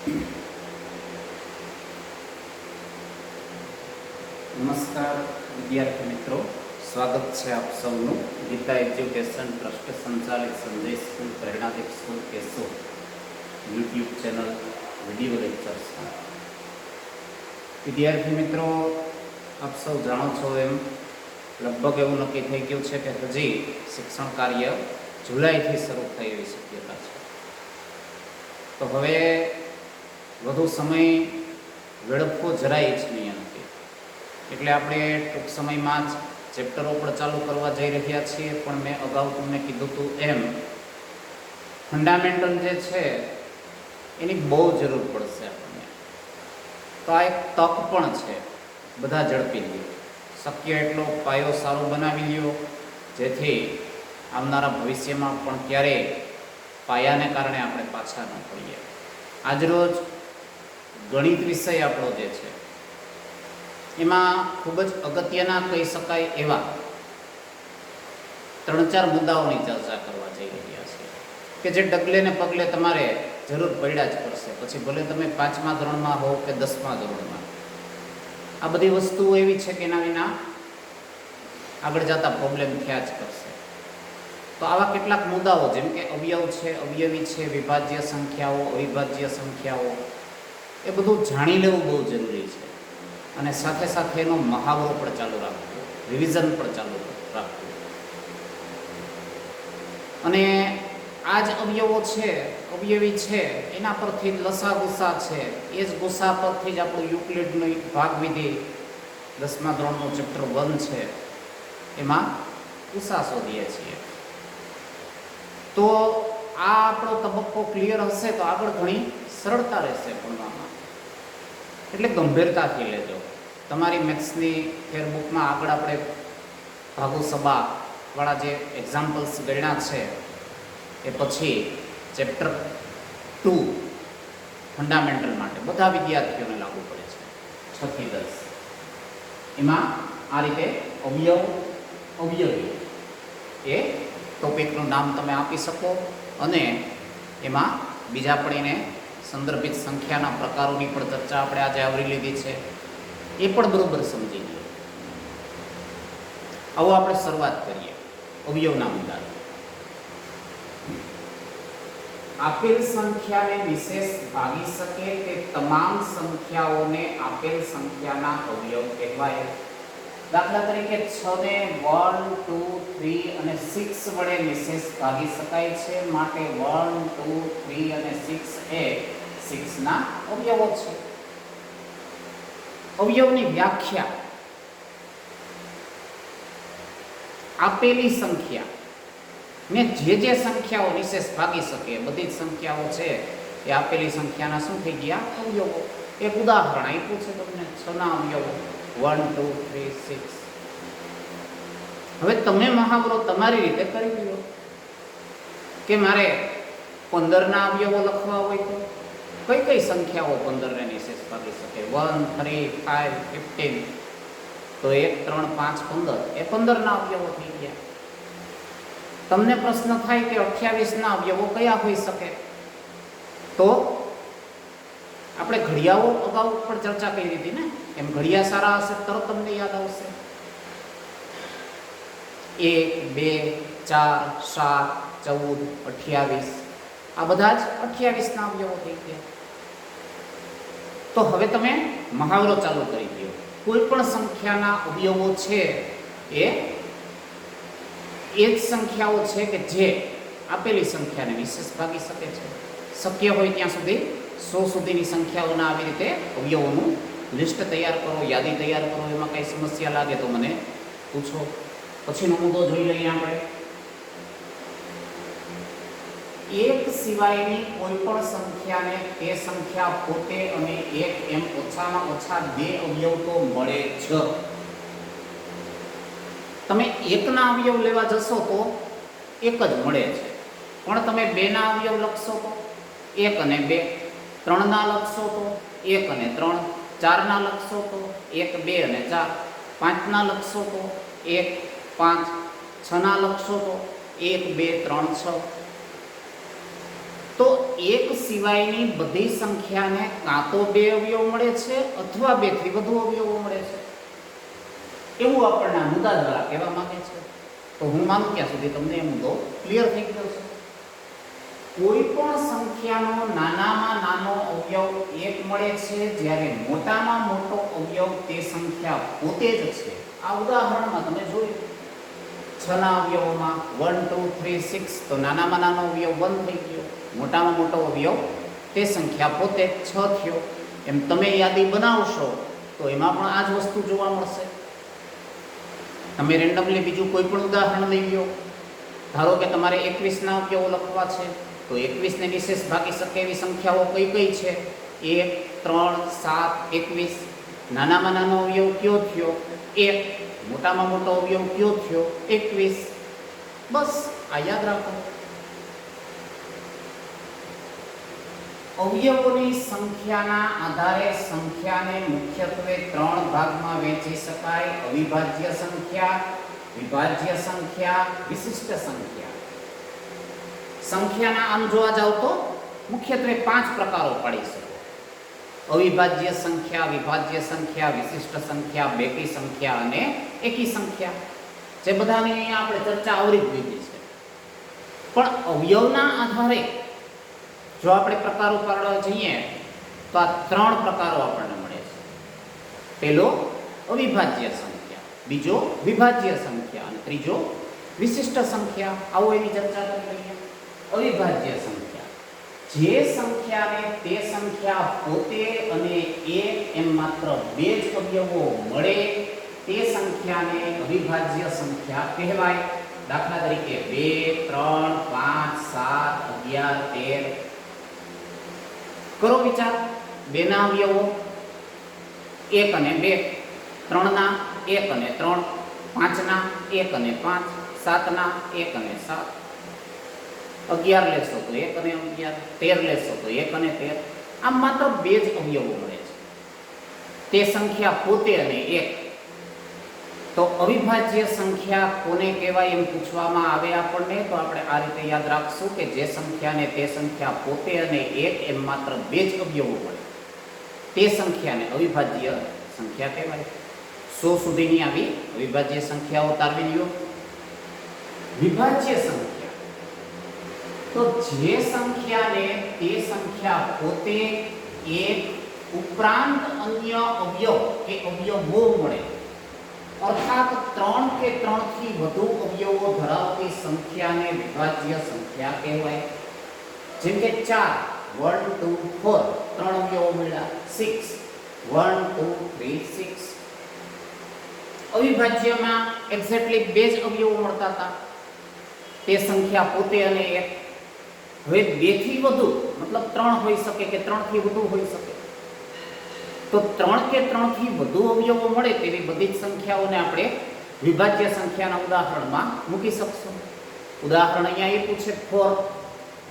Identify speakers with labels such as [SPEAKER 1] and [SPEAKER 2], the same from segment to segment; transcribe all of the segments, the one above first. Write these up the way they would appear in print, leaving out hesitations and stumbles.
[SPEAKER 1] નમસ્કાર વિદ્યાર્થી મિત્રો, સ્વાગત છે આપ સૌનું ગીતા એજ્યુકેશન ટ્રસ્ટ સંચાલિત Sanjay school Preranadeep school Keshod YouTube channel video લેક્ચર્સમાં. વિદ્યાર્થી મિત્રો, આપ સૌ જાણો છો એમ લગભગ એવું નક્કી થઈ ગયું છે કે હજી શિક્ષણ કાર્ય જુલાઈથી શરૂ થાય એવી શક્યતા છે. તો હવે વધુ સમય વેડફવો જરાય ઈચ્છનીય નથી, એટલે આપણે ટૂંક સમયમાં જ ચેપ્ટરો પણ ચાલુ કરવા જઈ રહ્યા છીએ. પણ મેં અગાઉ તમને કીધું હતું એમ ફંડામેન્ટલ જે છે એની બહુ જરૂર પડશે આપણને. તો આ એક તક પણ છે, બધા ઝડપી લ્યો, શક્ય એટલો પાયો સારો બનાવી લ્યો, જેથી આવનારા ભવિષ્યમાં પણ ક્યારેય પાયાને કારણે આપણે પાછા ન પડીએ. આજરોજ ગણિત વિષય આપણો જે છે એમાં ખૂબ જ અગત્યના કહી શકાય એવા 3-4 મુદ્દાઓની ચર્ચા કરવા જઈ રહ્યા છીએ કે જે ડગલે ને પગલે તમારે જરૂર પડ્યા જ કરશે, પછી ભલે તમે 5મા ધોરણમાં હો કે 10મા ધોરણમાં. આ બધી વસ્તુઓ એવી છે કે એના વિના આગળ જતા પ્રોબ્લેમ થયા જ કરશે. તો આવા કેટલાક મુદ્દાઓ જેમ કે અવયવ છે, અવયવી છે, વિભાજ્ય સંખ્યાઓ, અવિભાજ્ય સંખ્યાઓ, એ બધું જાણી લેવું બહુ જરૂરી છે. અને સાથે સાથે એનો મહાવરો પણ ચાલુ રાખવો, રિવિઝન પણ ચાલુ રાખવું. અને આ જ અવયવો છે, અવયવી છે, એના પરથી લસા ગુસા છે, એ જ ગુસા પરથી જ આપણું યુક્લિડની ભાગવિધિ 10મા ધોરણનું ચેપ્ટર 1 છે, એમાં ગુસા શોધીએ છીએ. તો આ આપણો તબક્કો ક્લિયર હશે તો આગળ ઘણી સરળતા રહેશે ભણવામાં. એટલે ગંભીરતાથી લેજો. તમારી મેથ્સની ફેરબુકમાં આગળ આપણે ભાગુ સબાવાળા જે એક્ઝામ્પલ્સ ગણ્યા છે એ પછી ચેપ્ટર 2 ફંડામેન્ટલ માટે બધા વિદ્યાર્થીઓને લાગુ પડે છે, 6 થી 10. એમાં આ રીતે અવયવ, અવયવી એ ટોપિકનું નામ તમે આપી શકો અને એમાં બીજા પણ એને સંદર્ભિત સંખ્યાના પ્રકારોની પણ ચર્ચા આપણે આજે આવરી લીધી છે, એ પણ બરોબર સમજી લઈએ. આવો આપણે શરૂઆત કરીએ અવયવના મુદ્દા. આપેલ સંખ્યાને વિશેષ ભાગી શકે તે તમામ સંખ્યાઓને આપેલ સંખ્યાના અવયવ કહેવાય. દાખલા તરીકે 6 ને 1, 2, 3 અને 6 વડે નિશેષ ભાગી શકાય છે, માટે 1, 2, 3 અને 6 એ 6 ના અવયવો છે. અવયવની વ્યાખ્યા: આપેલી સંખ્યા ને જે સંખ્યાઓ નિશેષ ભાગી શકે, બધી જ સંખ્યાઓ છે એ આપેલી સંખ્યાના શું થઈ ગયા? અવયવો. એક ઉદાહરણ આપ્યું છે તમને, 6 ના અવયવો 1, 2, 3, 6. હવે તમે મહાવરો તમારી રીતે કરી લો કે મારે 15 ના અવયવો લખવા હોય તો કઈ કઈ સંખ્યાઓ 15 ને નિશેષ ભાગી શકે? 1, 3, 5, 15. તો 1, 3, 5, 15 એ 15 ના અવયવો થઈ ગયા. તમને પ્રશ્ન થાય કે 28 ના અવયવો કયા હોઈ શકે? તો આપણે ઘડિયાળો અગાઉ પણ ચર્ચા કરી હતી ને, એમ ઘડિયા સારા હશે તરત તમને યાદ આવશે. 1, 2, 4, 7, 14, 28 આ બધા જ 28 ના અવયવો થઈ ગયા. તો હવે તમે મહાવરો ચાલુ કરી દો. કોઈ પણ સંખ્યાના અવયવો છે એ જ સંખ્યાઓ છે કે જે આપેલી સંખ્યાને વિશેષ ભાગી શકે છે. શક્ય હોય ત્યાં સુધી 100 સુધીની સંખ્યાઓના આવી રીતે અવયવોનું લિસ્ટ તૈયાર કરો, યાદી તૈયાર કરો. એમાં કઈ સમસ્યા લાગે તો મને પૂછો. પછીનો મુદ્દો જોઈ લઈએ આપણે. એક સિવાયની કોઈ પણ સંખ્યાને તે સંખ્યા પોતે અને એક એમ ઓછામાં ઓછા 2 અવયવ તો મળે જ. તમે 1 ના અવયવ લેવા જશો તો 1 જ મળે છે, પણ તમે 2 ના અવયવ લખશો તો 1 અને 2, 3 ના લખશો તો 1 અને 3, 4 ના લખશો તો 1, 2 અને 4, 5 ના લખશો તો 1, 5, 6 ના લખશો તો 1, 2, 3, 6. તો એક સિવાયની બધી સંખ્યાને કાં તો બે અવયવ મળે છે અથવા બેથી વધુ અવયવો મળે છે, એવું આપણને આ મુદ્દા દ્વારા કહેવા માંગે છે. તો હું માનું ત્યાં સુધી તમને એ મુદ્દો ક્લિયર થઈ ગયો છે. કોઈ પણ સંખ્યાનો નાનામાં નાનો અવયવ એક મળે છે જ્યારે મોટામાં મોટો અવયવ તે સંખ્યા પોતે જ છે. આ ઉદાહરણમાં તમે જોયું 6 ના અવયવોમાં 1 2 3 6, તો નાનામાં નાનો અવયવ 1 થઈ ગયો, મોટામાં મોટો અવયવ તે સંખ્યા પોતે 6 થયો. એમ તમે યાદી બનાવશો તો એમાં પણ આ જ વસ્તુ જોવા મળશે. તમે રેન્ડમલી બીજું કોઈ પણ ઉદાહરણ લઈ લો. ધારો કે તમારે 21 ના અવયવો લખવા છે, તો 21 ને નિશેષ ભાગી શકે એવી સંખ્યાઓ કઈ કઈ છે? 1 3 7 21. નાનામાં નાનો અવયવ કયો થયો? 1. મોટામાં મોટો અવયવ કયો થયો? 21. બસ આ યાદ રાખો. અવયવોની સંખ્યાના આધારે સંખ્યાને મુખ્યત્વે 3 ભાગમાં વહેંચી શકાય: અવિભાજ્ય સંખ્યા, વિભાજ્ય સંખ્યા, વિશિષ્ટ સંખ્યા. સંખ્યાના આમ જોવા જાવ તો મુખ્યત્વે 5 પ્રકારો પાડી શકો: અવિભાજ્ય સંખ્યા, વિભાજ્ય સંખ્યા, વિશિષ્ટ સંખ્યા, બેકી સંખ્યા અને એકી સંખ્યા. જે બધાની અહીંયા આપણે ચર્ચા આવરી જ લીધી છે. પણ અવયવના આધારે જો આપણે પ્રકારો પાડવા જઈએ તો આ 3 પ્રકારો આપણને મળે છે. પહેલો અવિભાજ્ય સંખ્યા, બીજો વિભાજ્ય સંખ્યા અને ત્રીજો વિશિષ્ટ સંખ્યા. આવો એની ચર્ચા કરી લઈએ. અવિભાજ્ય સંખ્યા, જે સંખ્યાને તે સંખ્યા પોતે અને એક એમ માત્ર 2 જ અવયવો મળે તે સંખ્યાને અવિભાજ્ય સંખ્યા કહેવાય. દાખલા તરીકે 2 3 5 7 11 13. કરો વિચાર. 2 ના અવયવો 1 અને 2, 3 ના 1 અને 3, 5 ના 1 અને 5, 7 ના 1 અને 7, 11 લેશો તો 1 અને 11, 13 લેશો તો 1 અને 13. આમ માત્ર 2 જ અવયવો મળે છે તે સંખ્યા પોતે અને 1. તો અવિભાજ્ય સંખ્યા કોને કહેવાય એમ પૂછવામાં આવે આપણને, તો આપણે આ રીતે યાદ રાખશું કે જે સંખ્યાને તે સંખ્યા પોતે અને 1 એમ માત્ર 2 જ અવયવો મળે તે સંખ્યાને અવિભાજ્ય સંખ્યા કહેવાય. 100 સુધીની આવી અવિભાજ્ય સંખ્યાઓ તારવી લ્યો. વિભાજ્ય સંખ્યા, તો જે સંખ્યાને તે સંખ્યા પોતે 1 ઉપરાંત અન્ય અવયવ કે અવયવો મળે, અર્થાત 3 કે 3 થી વધુ અવયવો ધરાવતી સંખ્યાને વિભાજ્ય સંખ્યા કહેવાય. જેમ કે 4 1 2 4 3 અવયવો મળ્યા. 6 1 2 3 6. અવિભાજ્યમાં એક્ઝેક્ટલી 2 જ અવયવો મળતા હતા તે સંખ્યા પોતે અને 1. હવે 2 થી વધુ મતલબ 3 હોઈ શકે કે 3 થી વધુ હોઈ શકે. તો 3 કે 3 થી વધુ અવયવો મળે તેવી બધી જ સંખ્યાઓને આપણે વિભાજ્ય સંખ્યાના ઉદાહરણમાં મૂકી શકશું. ઉદાહરણ અહીંયા આપ્યું છે 4.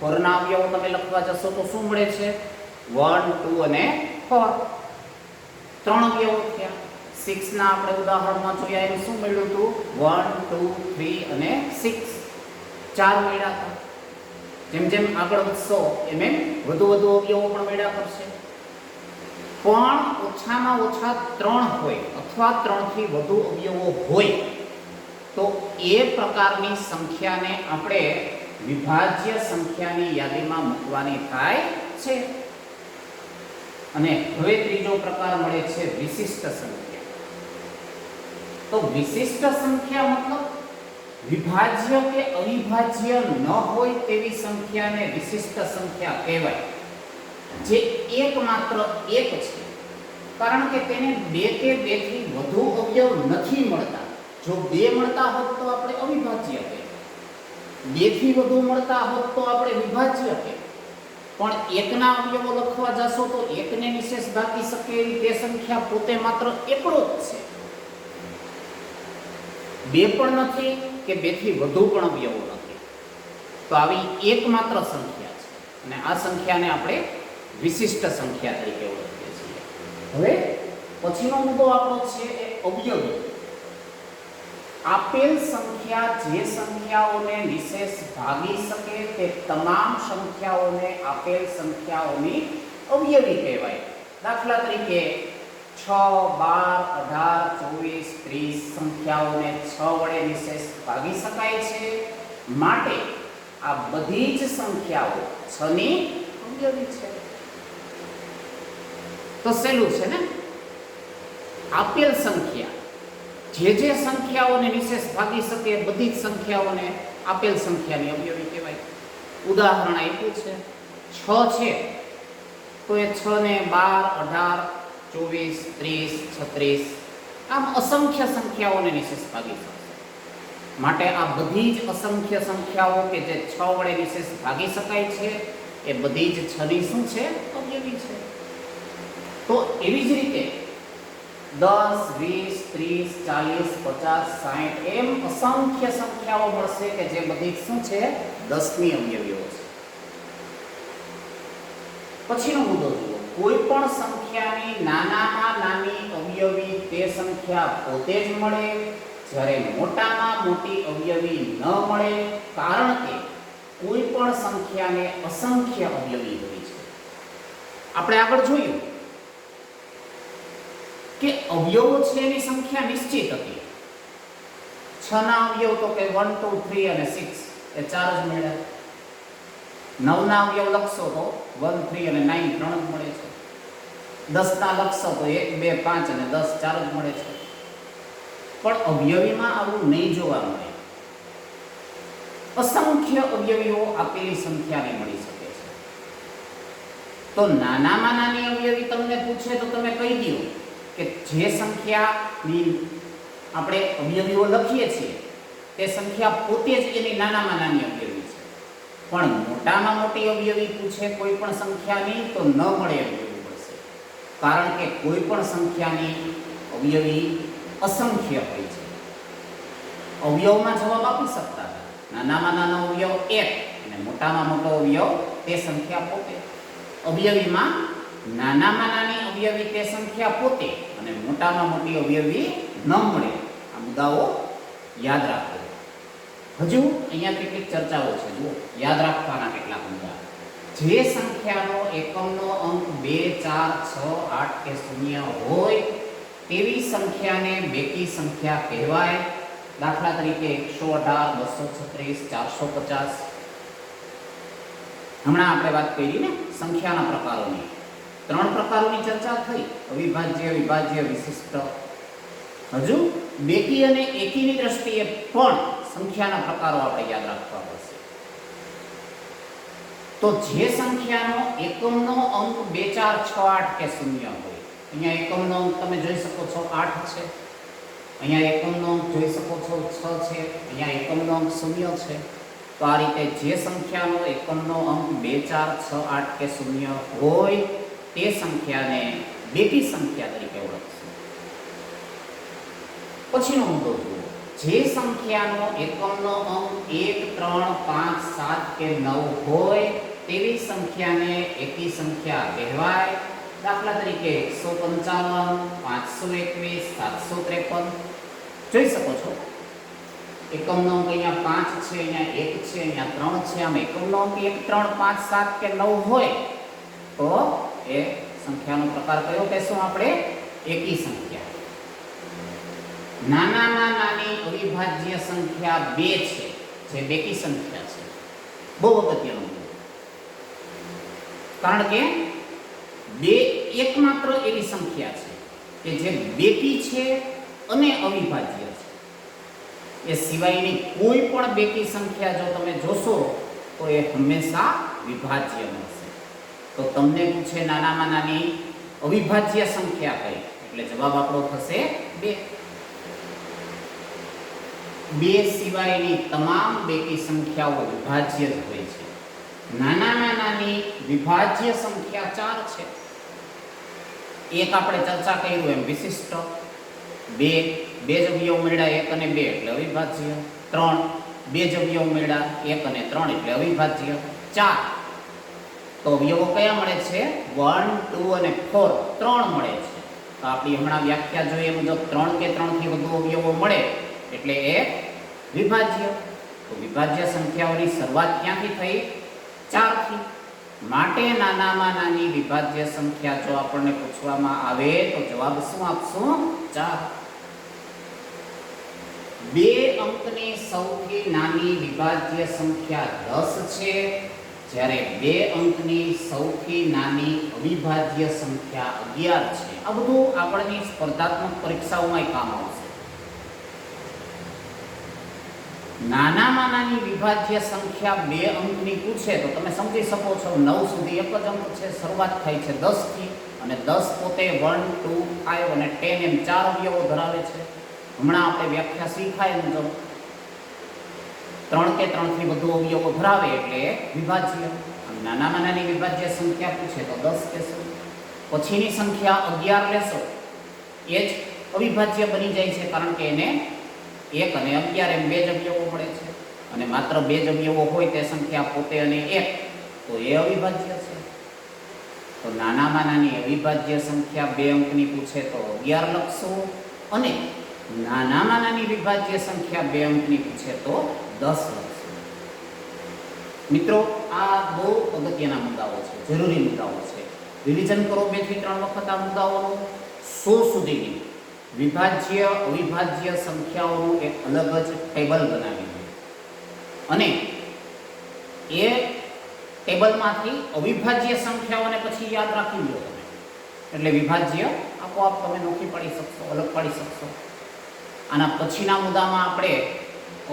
[SPEAKER 1] 4 ના અવયવો તમે લખવા જશો તો શું મળે છે? 1 2 અને 4. 3 અવયવો થયા. 6 ના આપણે ઉદાહરણમાં જોયા એનું શું મળ્યું હતું? 1 2 3 અને 6. 4 મળ્યા હતા. જેમ જેમ આગળ વધશો એમ એમ વધુ વધુ અવયવો પણ મળ્યા કરશે. પણ ઓછામાં ઓછા 3 હોય અથવા 3 થી વધુ અવયવો હોય તો એ પ્રકારની સંખ્યાને આપણે વિભાજ્ય સંખ્યાની યાદીમાં મૂકવાની થાય છે. અને હવે ત્રીજો પ્રકાર મળે છે વિશિષ્ટ સંખ્યા. તો વિશિષ્ટ સંખ્યા મતલબ વિભાજ્ય કે અવિભાજ્ય ન હોય તેવી સંખ્યાને વિશિષ્ટ સંખ્યા કહેવાય. જે એકમાત્ર 1 છે, કારણ કે તેને 2 કે 2 થી વધુ અવયવ નથી મળતા. જો 2 મળતા હોત તો આપણે અવિભાજ્ય કહેવાય, 2 થી વધુ મળતા હોત તો આપણે વિભાજ્ય કહેવાય. પણ 1 ના અવયવો લખવા જશો તો 1 ને નિશેષ ભાગી શકે એવી તે સંખ્યા પોતે માત્ર એકડો જ છે. 2 પણ નથી કે 2 થી વધુ પણ અવયવો નથી. તો આવી એકમાત્ર સંખ્યા છે અને આ સંખ્યાને આપણે વિશિષ્ટ સંખ્યા તરીકે ઓળખીએ છીએ. હવે પછીનો મુદ્દો આપણો છે એ અવયવી. આપેલ સંખ્યા જે સંખ્યાઓને નિશેષ ભાગી શકે તે તમામ સંખ્યાઓને આપેલ સંખ્યાઓની અવયવી કહેવાય. દાખલા તરીકે 6, 12, 18, 24, 30 સંખ્યાઓને 6 વડે નિશેષ ભાગી શકાય છે. માટે આ બધી જ સંખ્યાઓ 6 ની અવયવી છે. તો સહેલું છે ને? આપેલ સંખ્યા જે સંખ્યાઓને નિશેષ ભાગી શકે એ બધી જ સંખ્યાઓને આપેલ સંખ્યાની અવયવી કહેવાય. ઉદાહરણ આપ્યું છે 6 છે તો એ 6 ને 12, 18, 24, 30, 36 આમ અસંખ્ય સંખ્યાઓને નિશેષ ભાગી શકે. માટે આ બધી જ અસંખ્ય સંખ્યાઓ કે જે 6 વડે નિશેષ ભાગી શકાય છે એ બધી જ 6 ની શું છે? અવયવી છે. તો એવી જ રીતે 10, 20, 30, 40, 50, 60 એમ અસંખ્ય સંખ્યાઓ મળશે કે જે બધી શું છે? 10 ની અવયવીઓ છે. પછીનો મુદ્દો જુઓ. કોઈ પણ સંખ્યાની નાનામાં નાની અવયવી તે સંખ્યા પોતે જ મળે, જ્યારે મોટામાં મોટી અવયવી ન મળે, કારણ કે કોઈ પણ સંખ્યાને અસંખ્ય અવયવી હોય છે. આપણે આગળ જોયું કે અવયવો છે એની સંખ્યા નિશ્ચિત હતી. 6 ના અવયવ તો કે 1, 2, 3 અને 6 એ 4 જ મળ્યા. 9 ના અવયવ લખશો તો 1, 3 અને 9 3 જ મળે છે. 10 ના લખશો તો 1, 2, 5 અને 10 4 જ મળે છે. પણ અવયવીમાં આવું નહીં જોવા મળે. અસંખ્ય અવયવીઓ આપેલી સંખ્યાને મળી શકે છે. તો નાનામાં નાની અવયવી તમને પૂછે તો તમે કહી દો કે જે સંખ્યાની આપણે અવયવીઓ લખીએ છીએ તે સંખ્યા પોતે જ એની નાનામાં નાની અવયવી છે. પણ મોટામાં મોટી અવયવી પૂછે કોઈ પણ સંખ્યાની તો ન મળે એમ કહેવું પડશે. કારણ કે કોઈ પણ સંખ્યાની અવયવી અસંખ્ય હોય છે. અવયવમાં જવાબ આપી શકતા હતા. નાનામાં નાનો અવયવ 1 અને મોટામાં મોટો અવયવ તે સંખ્યા પોતે. અવયવીમાં નાનામાં નાની અવયવી તે સંખ્યા પોતે અને મોટામાં મોટી અવયવી ન મળે. આ મુદ્દાઓ યાદ રાખો. હજુ અહીંયા કેટલીક ચર્ચાઓ છે. જુઓ, યાદ રાખવાના કેટલાક મુદ્દા. જે સંખ્યાનો એકમનો અંક 2, 4, 6, 8 કે 0 હોય તેવી સંખ્યાને બેકી સંખ્યા કહેવાય. દાખલા તરીકે 118, 236, 450. હમણાં આપણે વાત કરી ને સંખ્યાના પ્રકારોની. 3 પ્રકારોની ચર્ચા થઈ: અવિભાજ્ય, વિભાજ્ય, વિશિષ્ટ. હજુ બેકી અને એકીની દ્રષ્ટિએ પણ સંખ્યાના પ્રકારો આપણે યાદ રાખવા પડશે. તો જે સંખ્યાનો એકમનો અંક 2, 4, 6, 8 કે 0 હોય, અહીંયા એકમનો અંક તમે જોઈ શકો છો 8 છે, અહીંયા એકમનો અંક જોઈ શકો છો 6 છે, અહીંયા એકમનો અંક 0 છે. તો આ રીતે જે સંખ્યાનો એકમનો અંક 2, 4, 6, 8 કે 0 હોય તે સંખ્યાને બેકી સંખ્યા તરીકે ઓળખશે. પછીનો મુદ્દો જુઓ. જે સંખ્યાનો એકમનો અંક 1, 3, 5, 7 કે 9 હોય તેવી સંખ્યાને એકી સંખ્યા કહેવાય. દાખલા તરીકે 155, 521, 753. જોઈ શકો છો એકમનો અંક અહીંયા 5 છે, અહીંયા 1 છે, અહીંયા 3 છે. આમ એકમનો અંક 1, 3, 5, 7 કે 9 હોય તો એ સંખ્યાનો પ્રકાર કયો કહેશું આપણે? એકી સંખ્યા. નાનામાં નાની અવિભાજ્ય સંખ્યા 2 છે જે બેકી સંખ્યા છે. બહુ અગત્યનું. કારણ કે 2 એકમાત્ર એવી સંખ્યા છે કે જે બેકી છે અને અવિભાજ્ય છે. એ સિવાયની કોઈ પણ બેકી સંખ્યા જો તમે જોશો તો એ હંમેશા વિભાજ્ય મળશે. તો તમને પૂછે નાનામાં નાની અવિભાજ્ય સંખ્યા કઈ, એટલે જવાબ આપણો થશે 2. 2 સિવાયની તમામ બેકી સંખ્યાઓ વિભાજ્ય જ હોય છે. નાનામાં નાની વિભાજ્ય સંખ્યા 4 છે. એક આપણે ચર્ચા કર્યું એમ વિશિષ્ટ. 2 જ અવયવ મળ્યા 1 અને 2 એટલે અવિભાજ્ય. 3 2 જ અવયવ મળ્યા 1 અને 3 એટલે અવિભાજ્ય. 4 તો અવયવો કયા મળે છે? 1, 2 અને 4 3 મળે છે. તો આપણી હમણાં વ્યાખ્યા જોઈએ મુજબ 3 કે 3 થી વધુ અવયવો મળે એટલે એ વિભાજ્ય. તો વિભાજ્ય સંખ્યાઓની શરૂઆત ક્યાંથી થઈ? 4 થી. માટે નાનામાં નાની વિભાજ્ય સંખ્યા જો આપણને પૂછવામાં આવે તો જવાબ શું આપશું? 4. 2 અંકની સૌથી નાની વિભાજ્ય સંખ્યા 10 છે, જ્યારે 2 અંકની સૌથી નાની અવિભાજ્ય સંખ્યા 11 છે. આ બધું આપણની સ્પર્ધાત્મક પરીક્ષાઓમાં કામ આવશે. નાનામાં નાની વિભાજ્ય સંખ્યા 2 અંકની પૂછે તો તમે સમજી શકો છો 9 સુધી એક જ અંક છે, શરૂઆત થાય છે 10 થી, અને 10 પોતે 1, 2, 5 અને 10 એમ 4 અવયવો ધરાવે છે. હમણાં આપણે વ્યાખ્યા શીખાય મુજબ 3 કે 3 થી વધુ અવયવો ધરાવે એટલે વિભાજ્ય. નાનામાં નાની વિભાજ્ય સંખ્યા પૂછે તો 10 કહેશો. પછીની સંખ્યા 11 લેશો, એ જ અવિભાજ્ય બની જાય છે, કારણ કે એને 1 અને 11 એમ 2 જ અવયવો મળે છે, અને માત્ર 2 જ અવયવો હોય તે સંખ્યા પોતે અને 1 તો એ અવિભાજ્ય છે. તો નાનામાં નાની અવિભાજ્ય સંખ્યા 2 અંકની પૂછે તો 11 લખશું, અને નાનામાં નાની વિભાજ્ય સંખ્યા 2 અંકની પૂછે તો 10 લખશું. મિત્રો, આ બહુ અગત્યના મુદ્દાઓ છે, જરૂરી મુદ્દાઓ છે. રિવિઝન કરો 2 થી 3 વખત આ મુદ્દાઓનું. 100 સુધીની વિભાજ્ય અવિભાજ્ય સંખ્યાઓનું એક અલગ જ ટેબલ બનાવી દો, અને એ ટેબલમાંથી અવિભાજ્ય સંખ્યાઓને પછી યાદ રાખી લો તમે, એટલે વિભાજ્ય આપોઆપ તમે નોખી પાડી શકશો, અલગ પાડી શકશો. આના પછીના મુદ્દામાં આપણે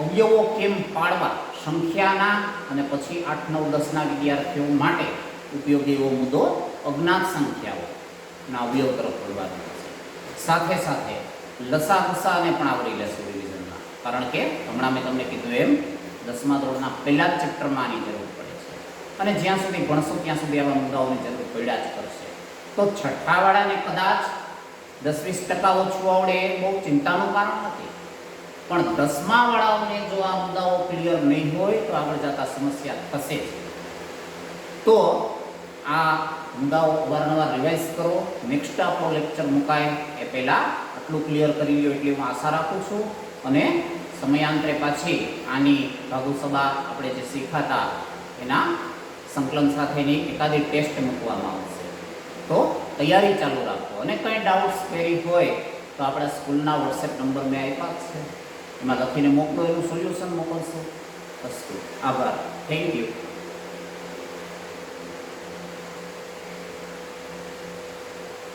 [SPEAKER 1] અવયવો કેમ પાડવા, સંખ્યાના અને પછી 8, 9, 10ના વિદ્યાર્થીઓ માટે ઉપયોગી એવો મુદ્દો અજ્ઞાત સંખ્યાઓના અવયવ તરફ વળવાનો છે. સાથે સાથે લસા ગુસાને પણ આવરી લેશું રિવિઝનમાં, કારણ કે હમણાં મેં તમને કીધું એમ 10મા ધોરણના પહેલા જ ચેપ્ટરમાં આની જરૂર પડે છે, અને જ્યાં સુધી ભણશો ત્યાં સુધી આવા મુદ્દાઓની જરૂર પડ્યા જ કરશે. તો છઠ્ઠાવાળાને કદાચ 10-20% ઓછું આવડે એ બહુ ચિંતાનું કારણ નથી, પણ 10મા વાળાઓને જો આ મુદ્દાઓ ક્લિયર નહીં હોય તો આગળ જતા સમસ્યા થશે જ. તો આ મુદ્દાઓ અવારનવાર રિવાઇઝ કરો. નેક્સ્ટ આપણો લેક્ચર મુકાય એ પહેલાં આટલું ક્લિયર કરી લ્યો એટલી હું આશા રાખું છું, અને સમયાંતરે પાછી આની ભાગુસભા આપણે જે શીખાતા એના સંકલન સાથેની એકાદી ટેસ્ટ મૂકવામાં આવશે. તો તૈયારી ચાલુ રાખો, અને કંઈ ડાઉટ્સ ક્વેરી હોય તો આપણા સ્કૂલના વોટ્સએપ નંબર મેં આપ્યા છે, એમાં લખીને મોકલો, એનું સોલ્યુશન મોકલશો. અસ્તુ. આભાર. Thank you.